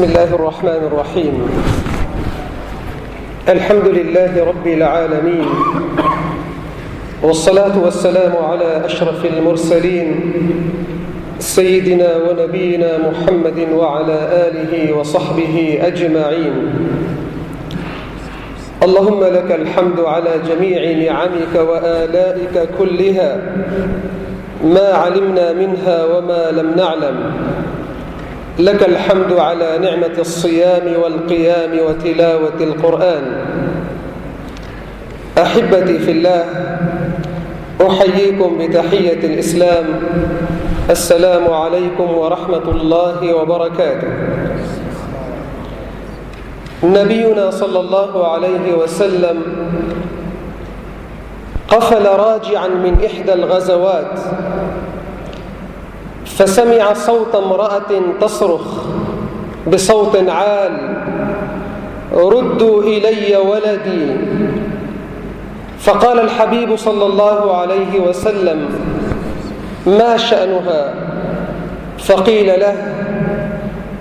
بسم الله الرحمن الرحيم. الحمد لله رب العالمين، والصلاة والسلام على أشرف المرسلين سيدنا ونبينا محمد وعلى آله وصحبه أجمعين. اللهم لك الحمد على جميع نعمك وآلائك كلها، ما علمنا منها وما لم نعلم. لك الحمد على نعمة الصيام والقيام وتلاوة القرآن. أحبتي في الله، أحييكم بتحية الإسلام. السلام عليكم ورحمة الله وبركاته. نبينا صلى الله عليه وسلم قفل راجعا من إحدى الغزوات، فسمع صوت امرأة تصرخ بصوت عال: ردوا إلي ولدي. فقال الحبيب صلى الله عليه وسلم: ما شأنها؟ فقيل له: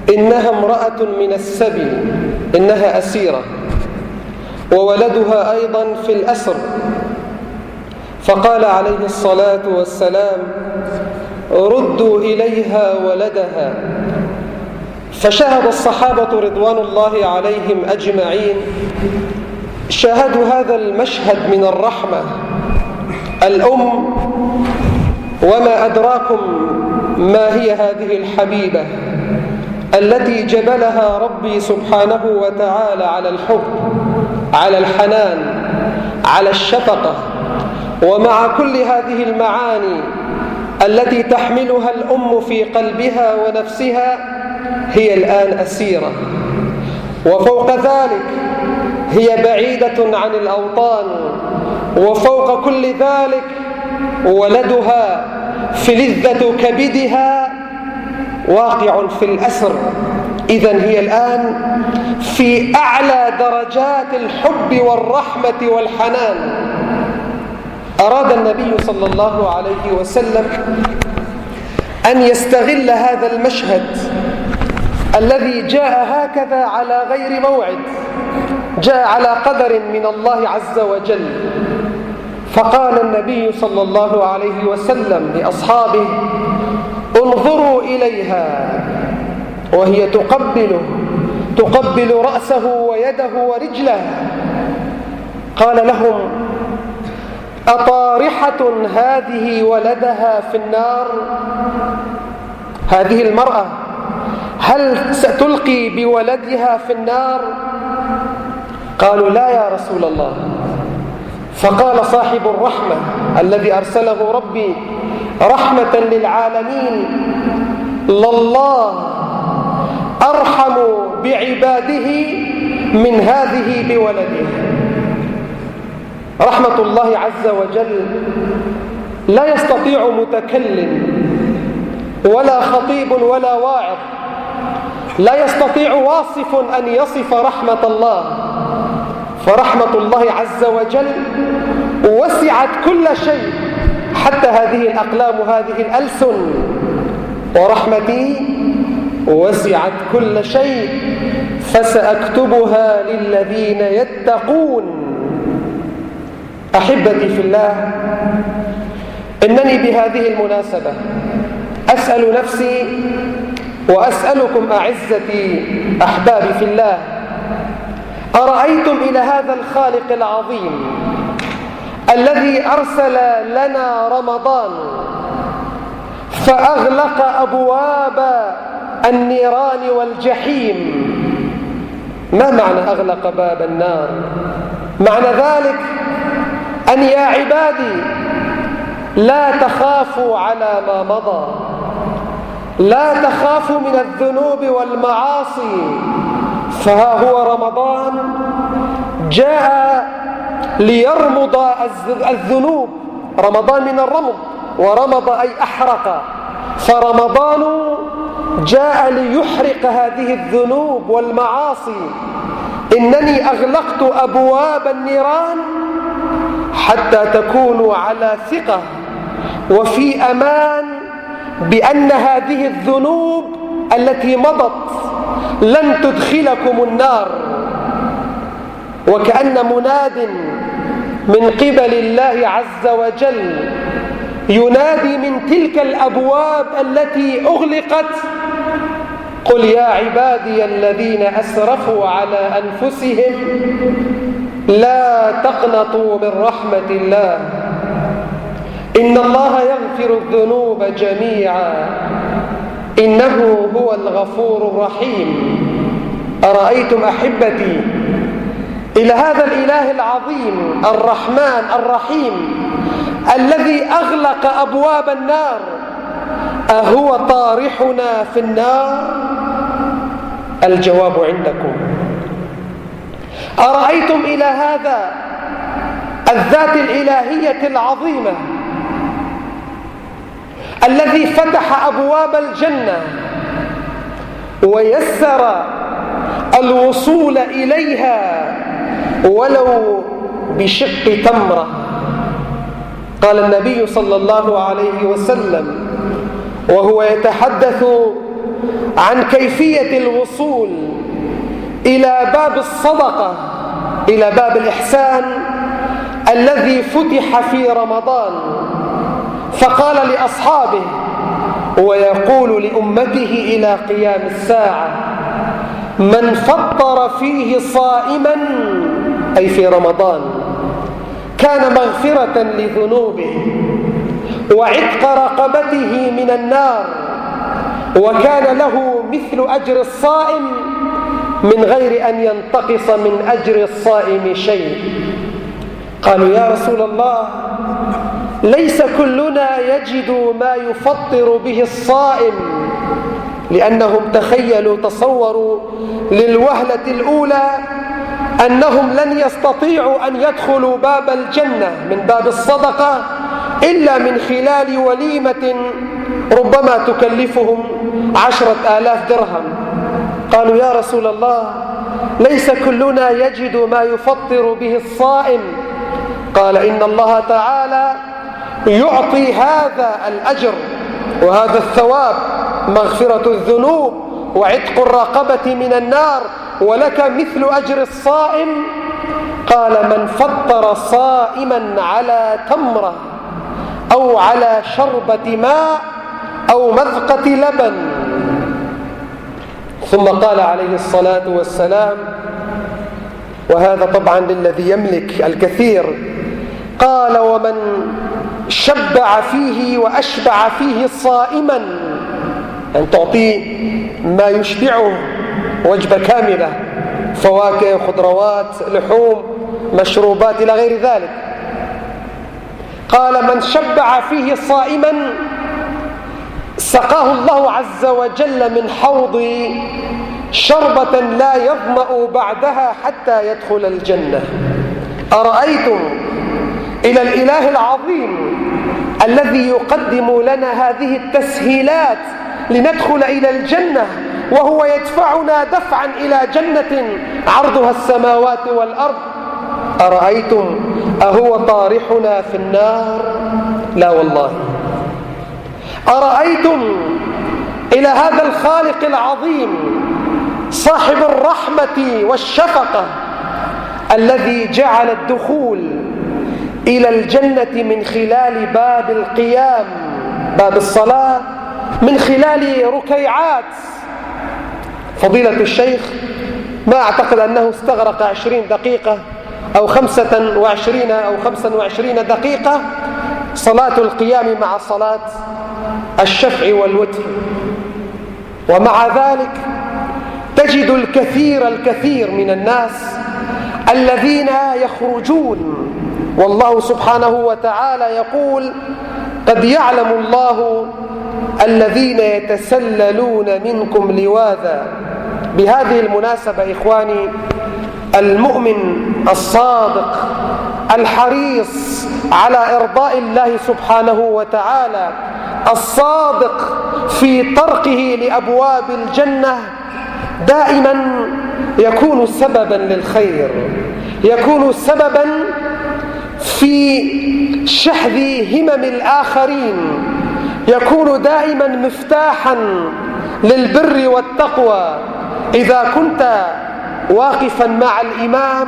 إنها امرأة من السبي، إنها أسيرة، وولدها أيضا في الأسر. فقال عليه الصلاة والسلام: ردوا إليها ولدها. فشاهد الصحابة رضوان الله عليهم أجمعين، شاهدوا هذا المشهد من الرحمة. الأم، وما أدراكم ما هي هذه الحبيبة التي جبلها ربي سبحانه وتعالى على الحب، على الحنان، على الشفقة. ومع كل هذه المعاني التي تحملها الأم في قلبها ونفسها، هي الآن أسيرة، وفوق ذلك هي بعيدة عن الأوطان، وفوق كل ذلك ولدها في لذة كبدها واقع في الأسر. إذن هي الآن في أعلى درجات الحب والرحمة والحنان. أراد النبي صلى الله عليه وسلم أن يستغل هذا المشهد الذي جاء هكذا على غير موعد، جاء على قدر من الله عز وجل. فقال النبي صلى الله عليه وسلم لأصحابه: انظروا إليها وهي تقبل رأسه ويده ورجله. قال لهم: أطارحة هذه ولدها في النار؟ هذه المرأة هل ستلقي بولدها في النار؟ قالوا: لا يا رسول الله. فقال صاحب الرحمة الذي أرسله ربي رحمة للعالمين: لله أرحم بعباده من هذه بولده. رحمة الله عز وجل لا يستطيع متكلم ولا خطيب ولا واعظ، لا يستطيع واصف أن يصف رحمة الله. فرحمة الله عز وجل وسعت كل شيء، حتى هذه الأقلام وهذه الألسن. ورحمتي وسعت كل شيء فسأكتبها للذين يتقون. أحبتي في الله، إنني بهذه المناسبة أسأل نفسي وأسألكم أعزتي أحبابي في الله: أرأيتم إلى هذا الخالق العظيم الذي أرسل لنا رمضان فأغلق أبواب النيران والجحيم؟ ما معنى أغلق باب النار؟ معنى ذلك أن يا عبادي لا تخافوا على ما مضى، لا تخافوا من الذنوب والمعاصي، فها هو رمضان جاء ليرمض الذنوب. رمضان من الرمض، ورمض أي أحرق، فرمضان جاء ليحرق هذه الذنوب والمعاصي. إنني أغلقت أبواب النيران حتى تكونوا على ثقة وفي أمان بأن هذه الذنوب التي مضت لن تدخلكم النار. وكأن مناد من قبل الله عز وجل ينادي من تلك الأبواب التي أغلقت: قل يا عبادي الذين أسرفوا على أنفسهم لا تقنطوا من رحمة الله إن الله يغفر الذنوب جميعا إنه هو الغفور الرحيم. أرأيتم أحبتي إلى هذا الإله العظيم الرحمن الرحيم الذي أغلق أبواب النار، أهو طارحنا في النار؟ الجواب عندكم. أرأيتم إلى هذا الذات الإلهية العظيمة الذي فتح أبواب الجنة ويسر الوصول إليها ولو بشق تمرة؟ قال النبي صلى الله عليه وسلم وهو يتحدث عن كيفية الوصول إلى باب الصدقة، إلى باب الإحسان الذي فتح في رمضان، فقال لأصحابه ويقول لأمته إلى قيام الساعة: من فطر فيه صائما، أي في رمضان، كان مغفرة لذنوبه وعتق رقبته من النار، وكان له مثل أجر الصائم من غير أن ينتقص من أجر الصائم شيء. قالوا: يا رسول الله، ليس كلنا يجد ما يفطر به الصائم، لأنهم تصوروا للوهلة الأولى أنهم لن يستطيعوا أن يدخلوا باب الجنة من باب الصدقة إلا من خلال وليمة ربما تكلفهم 10,000 درهم. قالوا: يا رسول الله، ليس كلنا يجد ما يفطر به الصائم. قال: إن الله تعالى يعطي هذا الأجر وهذا الثواب، مغفرة الذنوب وعتق الرقبة من النار، ولك مثل أجر الصائم. قال: من فطر صائما على تمرة أو على شربة ماء أو مذقة لبن. ثم قال عليه الصلاة والسلام، وهذا طبعا للذي يملك الكثير، قال: ومن شبع فيه وأشبع فيه صائما، أن تعطيه ما يشبعه، وجبة كاملة، فواكه، خضروات، لحوم، مشروبات إلى غير ذلك. قال: من شبع فيه صائما سقاه الله عز وجل من حوض شربة لا يظمأ بعدها حتى يدخل الجنة. أرأيتم إلى الإله العظيم الذي يقدم لنا هذه التسهيلات لندخل إلى الجنة، وهو يدفعنا دفعا إلى جنة عرضها السماوات والأرض. أرأيتم أهو طارحنا في النار؟ لا والله. أرأيتم إلى هذا الخالق العظيم صاحب الرحمة والشفقة الذي جعل الدخول إلى الجنة من خلال باب القيام، باب الصلاة، من خلال ركيعات. فضيلة الشيخ ما أعتقد أنه استغرق 20 دقيقة أو 25 دقيقة صلاة القيام مع صلاة الشفع والوتر. ومع ذلك تجد الكثير من الناس الذين يخرجون، والله سبحانه وتعالى يقول: قد يعلم الله الذين يتسللون منكم لواذا. بهذه المناسبة إخواني، المؤمن الصادق الحريص على إرضاء الله سبحانه وتعالى، الصادق في طرقه لأبواب الجنة، دائما يكون سببا للخير، يكون سببا في شحذ همم الآخرين، يكون دائما مفتاحا للبر والتقوى، إذا كنت واقفا مع الإمام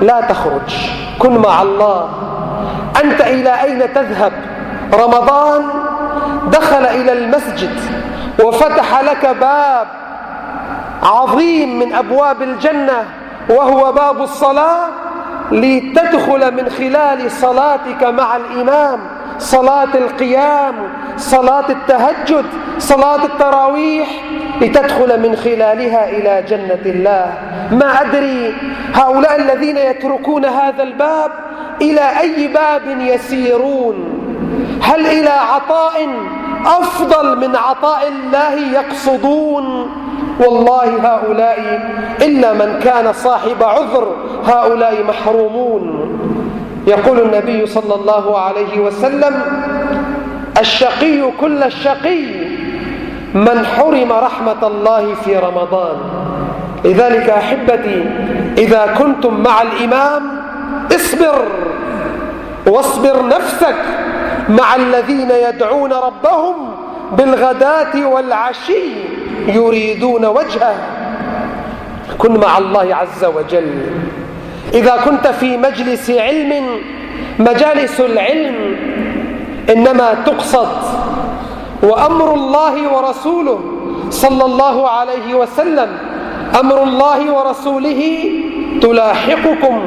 لا تخرج، كن مع الله. أنت إلى أين تذهب؟ رمضان دخل إلى المسجد وفتح لك باب عظيم من أبواب الجنة وهو باب الصلاة، لتدخل من خلال صلاتك مع الإمام صلاة القيام، صلاة التهجد، صلاة التراويح، لتدخل من خلالها إلى جنة الله. ما أدري هؤلاء الذين يتركون هذا الباب إلى أي باب يسيرون؟ هل إلى عطاء أفضل من عطاء الله يقصدون؟ والله هؤلاء إلا من كان صاحب عذر، هؤلاء محرومون. يقول النبي صلى الله عليه وسلم: الشقي كل الشقي من حرم رحمة الله في رمضان. لذلك أحبتي، إذا كنتم مع الإمام اصبر، واصبر نفسك مع الذين يدعون ربهم بالغداة والعشي يريدون وجهه. كن مع الله عز وجل. إذا كنت في مجلس علم، مجالس العلم إنما تقصد، وأمر الله ورسوله صلى الله عليه وسلم، أمر الله ورسوله تلاحقكم.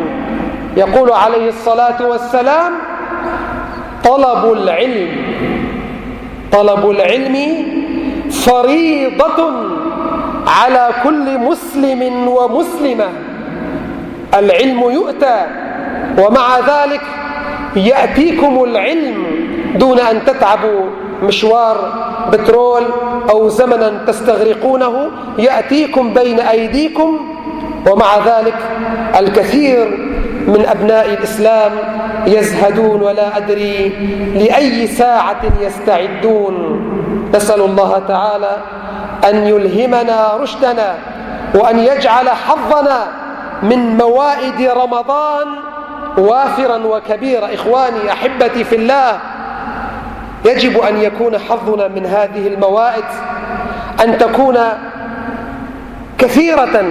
يقول عليه الصلاة والسلام: طلب العلم فريضة على كل مسلم ومسلمة. العلم يؤتى، ومع ذلك يأتيكم العلم دون أن تتعبوا مشوار بترول أو زمنا تستغرقونه، يأتيكم بين أيديكم. ومع ذلك الكثير من أبناء الإسلام يزهدون ولا أدري لأي ساعة يستعدون. نسأل الله تعالى أن يلهمنا رشدنا، وأن يجعل حظنا من موائد رمضان وافرا وكبيرا. إخواني أحبتي في الله، يجب أن يكون حظنا من هذه الموائد أن تكون كثيرة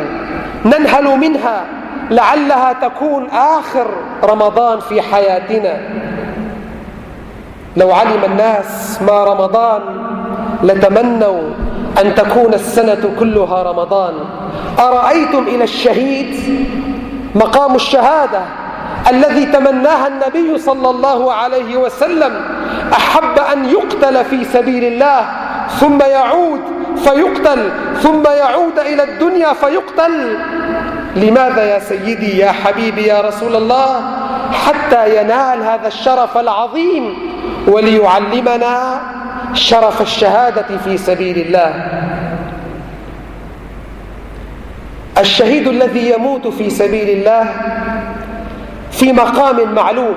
ننهل منها، لعلها تكون آخر رمضان في حياتنا. لو علم الناس ما رمضان لتمنوا أن تكون السنة كلها رمضان. أرأيتم إلى الشهيد مقام الشهادة الذي تمناها النبي صلى الله عليه وسلم، أحب أن يقتل في سبيل الله ثم يعود فيقتل، ثم يعود إلى الدنيا فيقتل. لماذا يا سيدي يا حبيبي يا رسول الله؟ حتى ينال هذا الشرف العظيم وليعلمنا شرف الشهادة في سبيل الله. الشهيد الذي يموت في سبيل الله في مقام معلوم،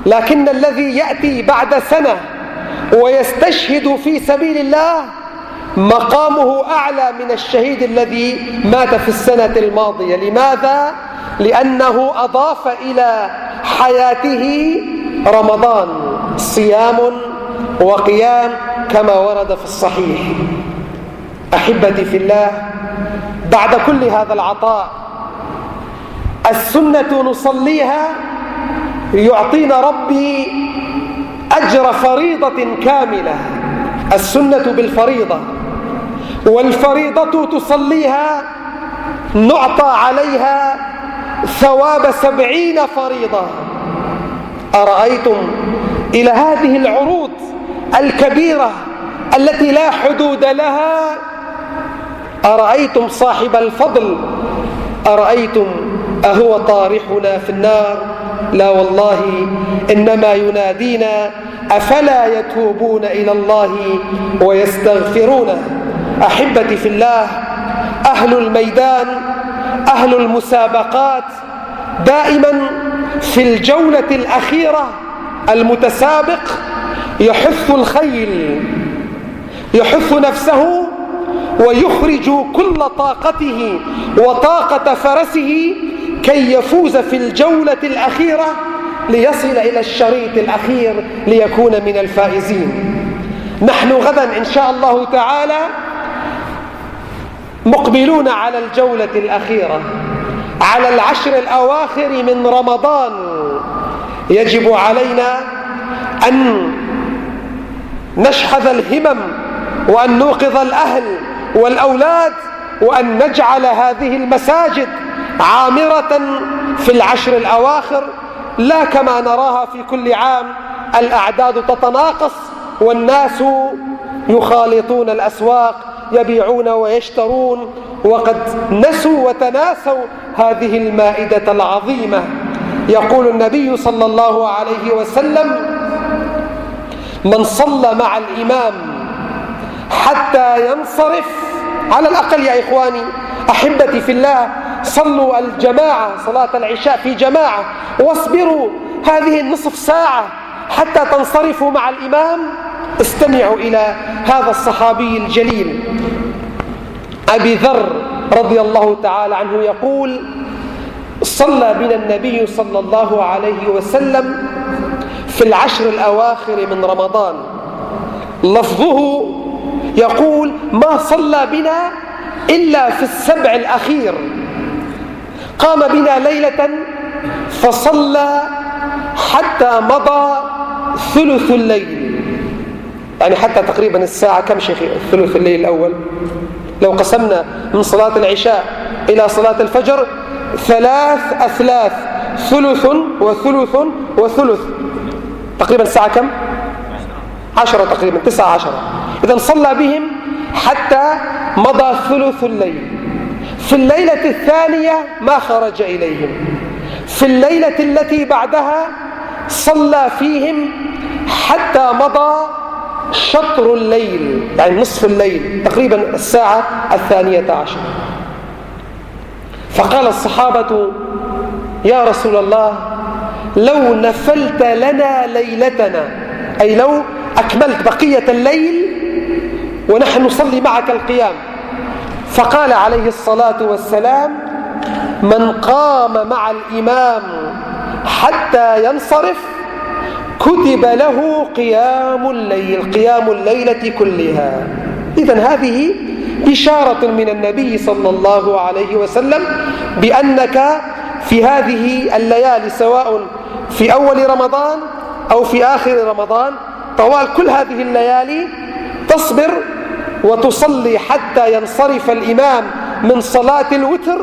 لكن الذي يأتي بعد سنة ويستشهد في سبيل الله مقامه أعلى من الشهيد الذي مات في السنة الماضية. لماذا؟ لأنه أضاف إلى حياته رمضان، صيام وقيام كما ورد في الصحيح. أحبتي في الله، بعد كل هذا العطاء السنة نصليها يعطينا ربي أجر فريضة كاملة. السنة بالفريضة، والفريضة تصليها نعطى عليها ثواب 70 فريضة. أرأيتم إلى هذه العروض الكبيرة التي لا حدود لها؟ أرأيتم صاحب الفضل؟ أرأيتم أهو طارحنا في النار؟ لا والله، إنما ينادينا أفلا يتوبون إلى الله ويستغفرونه. أحبتي في الله، أهل الميدان، أهل المسابقات دائما في الجولة الأخيرة المتسابق يحث الخيل، يحث نفسه ويخرج كل طاقته وطاقة فرسه كي يفوز في الجولة الأخيرة ليصل إلى الشريط الأخير ليكون من الفائزين. نحن غدا إن شاء الله تعالى مقبلون على الجولة الأخيرة، على العشر الأواخر من رمضان. يجب علينا أن نشحذ الهمم وأن نوقظ الأهل والأولاد، وأن نجعل هذه المساجد عامرة في العشر الأواخر، لا كما نراها في كل عام الأعداد تتناقص والناس يخالطون الأسواق يبيعون ويشترون، وقد نسوا وتناسوا هذه المائدة العظيمة. يقول النبي صلى الله عليه وسلم: من صلى مع الإمام حتى ينصرف، على الأقل يا إخواني أحبتي في الله، صلوا الجماعة صلاة العشاء في جماعة، واصبروا هذه النصف ساعة حتى تنصرفوا مع الإمام. استمعوا إلى هذا الصحابي الجليل أبي ذر رضي الله تعالى عنه يقول: صلى بنا النبي صلى الله عليه وسلم في العشر الأواخر من رمضان. لفظه يقول: ما صلى بنا إلا في السبع الأخير. قام بنا ليلة فصلى حتى مضى ثلث الليل، يعني حتى تقريبا الساعة كم شيخ ثلث الليل الأول؟ لو قسمنا من صلاة العشاء إلى صلاة الفجر 3 أثلاث، ثلث وثلث وثلث، تقريبا الساعة كم؟ 10 تقريبا، 19. إذن صلى بهم حتى مضى ثلث الليل. في الليلة الثانية ما خرج إليهم. في الليلة التي بعدها صلى فيهم حتى مضى شطر الليل، يعني نصف الليل، تقريبا الساعة 12. فقال الصحابة: يا رسول الله، لو نفلت لنا ليلتنا، أي لو أكملت بقية الليل ونحن نصلي معك القيام. فقال عليه الصلاة والسلام: من قام مع الإمام حتى ينصرف كتب له قيام الليل، قيام الليلة كلها. إذن هذه بشارة من النبي صلى الله عليه وسلم بأنك في هذه الليالي، سواء في أول رمضان أو في آخر رمضان، طوال كل هذه الليالي تصبر وتصلي حتى ينصرف الإمام من صلاة الوتر،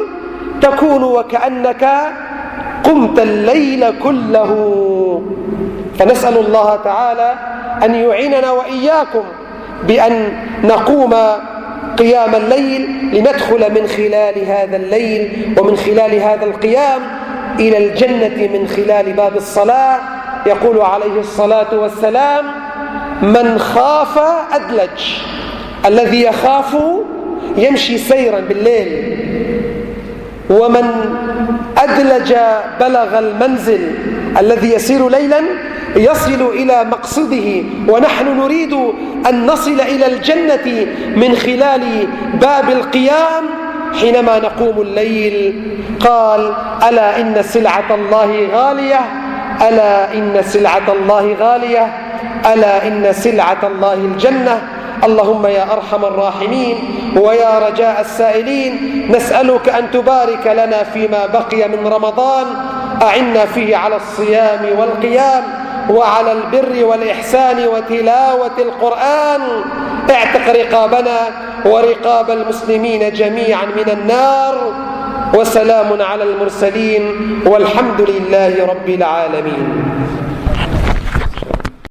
تكون وكأنك قمت الليل كله. فنسأل الله تعالى أن يعيننا وإياكم بأن نقوم قيام الليل، لندخل من خلال هذا الليل ومن خلال هذا القيام إلى الجنة من خلال باب الصلاة. يقول عليه الصلاة والسلام: من خاف أدلج. الذي يخاف يمشي سيرا بالليل، ومن أدلج بلغ المنزل. الذي يسير ليلا يصل إلى مقصده، ونحن نريد أن نصل إلى الجنة من خلال باب القيام حينما نقوم الليل. قال: ألا إن سلعة الله غالية، ألا إن سلعة الله غالية، ألا إن سلعة الله الجنة. اللهم يا أرحم الراحمين ويا رجاء السائلين، نسألك أن تبارك لنا فيما بقي من رمضان، أعنا فيه على الصيام والقيام وعلى البر والإحسان وتلاوة القرآن. اعتق رقابنا ورقاب المسلمين جميعا من النار. وسلام على المرسلين والحمد لله رب العالمين.